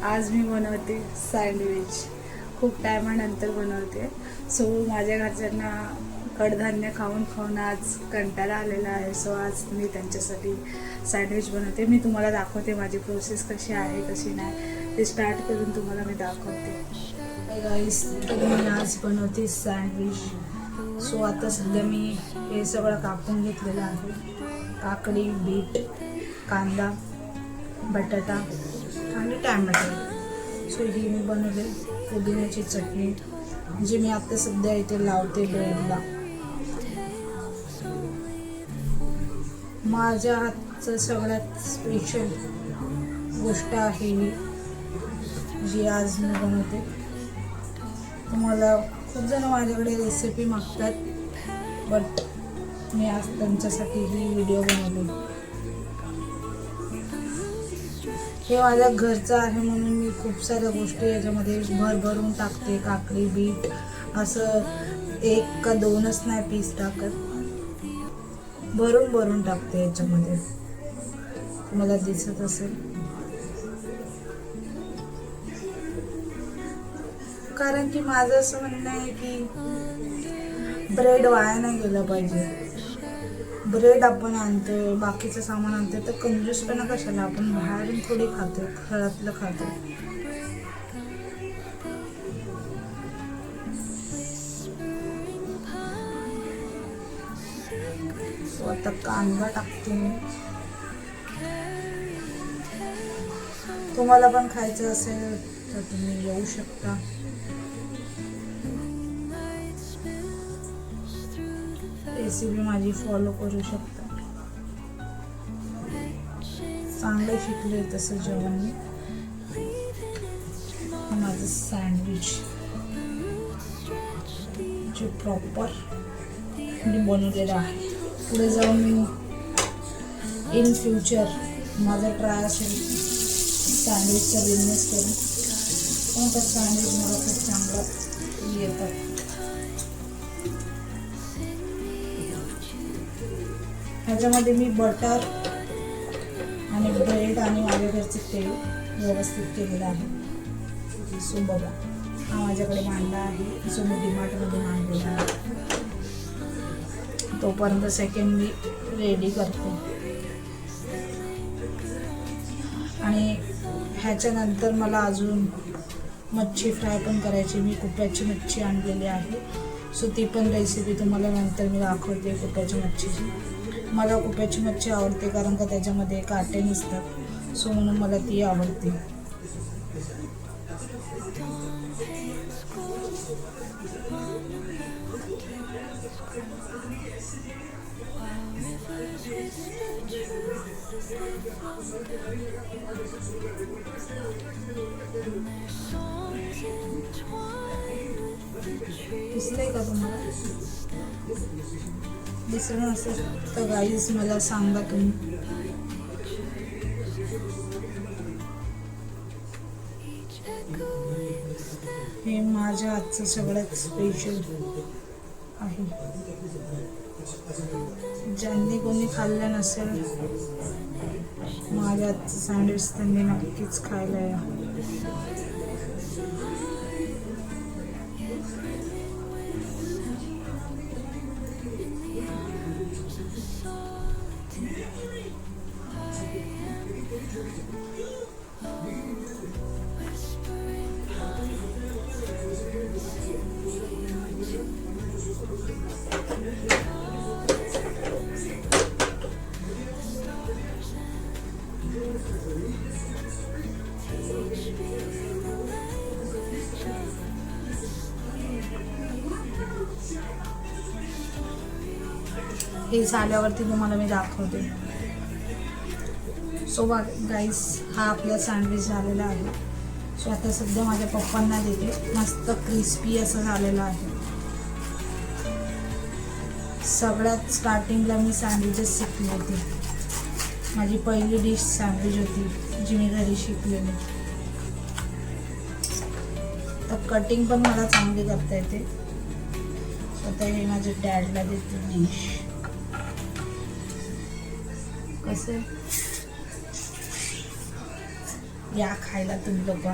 आज मी बनवते सँडविच. खूप टायमानंतर बनवते. सो माझ्या घरच्यांना कडधान्य खाऊन खाऊन आज कंटाळा आलेला आहे. सो आज मी त्यांच्यासाठी सँडविच बनवते. मी तुम्हाला दाखवते माझी प्रोसेस कशी आहे कशी नाही ते स्टार्ट करून तुम्हाला मी दाखवते. गाईस, तर मी आज बनवते सँडविच. सो आता सध्या मी हे सगळं कापून घेतलेलं आहे. काकडी, बीट, कांदा, बटाटा आणि टॅमॅटो. सो ही मी बनवले पुदिन्याची चटणी जी मी आता सध्या इथे लावते ब्रेडला. माझ्या हातचं सगळ्यात स्पेशल गोष्ट आहे ही जी आज मी बनवते. तुम्हाला खूप जण माझ्याकडे रेसिपी मागतात, बट मी आज त्यांच्यासाठी ही व्हिडिओ बनवली. हे माझ्या घरचं आहे म्हणून मी खूप साऱ्या गोष्टी याच्यामध्ये भरभरून टाकते. काकडी, बीट असं एक का दोनच नाही पीस टाकत, भरून भरून टाकते याच्यामध्ये. तुम्हाला दिसत असेल कारण की माझं असं म्हणणं आहे की ब्रेड वाया नाही गेलं पाहिजे. ब्रेड आपण आणतो, बाकीचं सामान आणतो, तर कंजूसपणा कशाला. आपण बाहेरून थोडी खातो, घरातलं खातो. आता कांदा टाकते मी. तुम्हाला पण खायचं असेल तर तुम्ही येऊ शकता. रेसिपी माझी फॉलो करू शकता. चांगलं शिकले तसं जेवण मी. माझं सँडविच जे प्रॉपर मी बनवलेलं आहे. पुढे जाऊन मी इन फ्युचर माझं ट्राय असेल सँडविचचा बिझनेस करून. पण तर सँडविच मला खूप चांगलं येतात. ह्याच्यामध्ये मी बटर आणि ब्रेड आणि माझ्या घरचे तेल व्यवस्थित केलेलं आहे. सो बघा, हा माझ्याकडे मांडा आहे जो मी डीमार्टमधून आणलेला आहे. तोपर्यंत सेकंड मी रेडी करते. आणि ह्याच्यानंतर मला अजून मच्छी फ्राय पण करायची. मी कुप्याची मच्छी आणलेली आहे. सो ती पण रेसिपी तुम्हाला नंतर मी दाखवते. कुप्याची मच्छीची मला कुप्याची मच्छी आवडते कारण का त्याच्यामध्ये काटे नसतात. सो म्हणून मला ती आवडते. दिसतंय का तुम्हाला? दिसलं नसेल तर गाईज मला सांगा तुम्ही. हे माझ्या हातचं सगळ्यात स्पेशल आहे. ज्यांनी कोणी खाल्लं नसेल माझ्या हातचं सँडविच त्यांनी नक्कीच खायला या. हे झाल्यावरती तुम्हाला मी दाखवते. सो गाईस, हा आपला सँडविच झालेला आहे. सो आता सध्या माझ्या पप्पांना देते. मस्त क्रिस्पी असं झालेलं आहे. सगळ्यात स्टार्टिंगला मी सँडविचेस शिकले होते. माझी पहिली डिश सँडविच होती जी मी घरी शिकलेली. तर कटिंग पण मला चांगली करता येते. आता हे माझ्या डॅडला देते डिश. कसं या खायला तुम्ही लोक.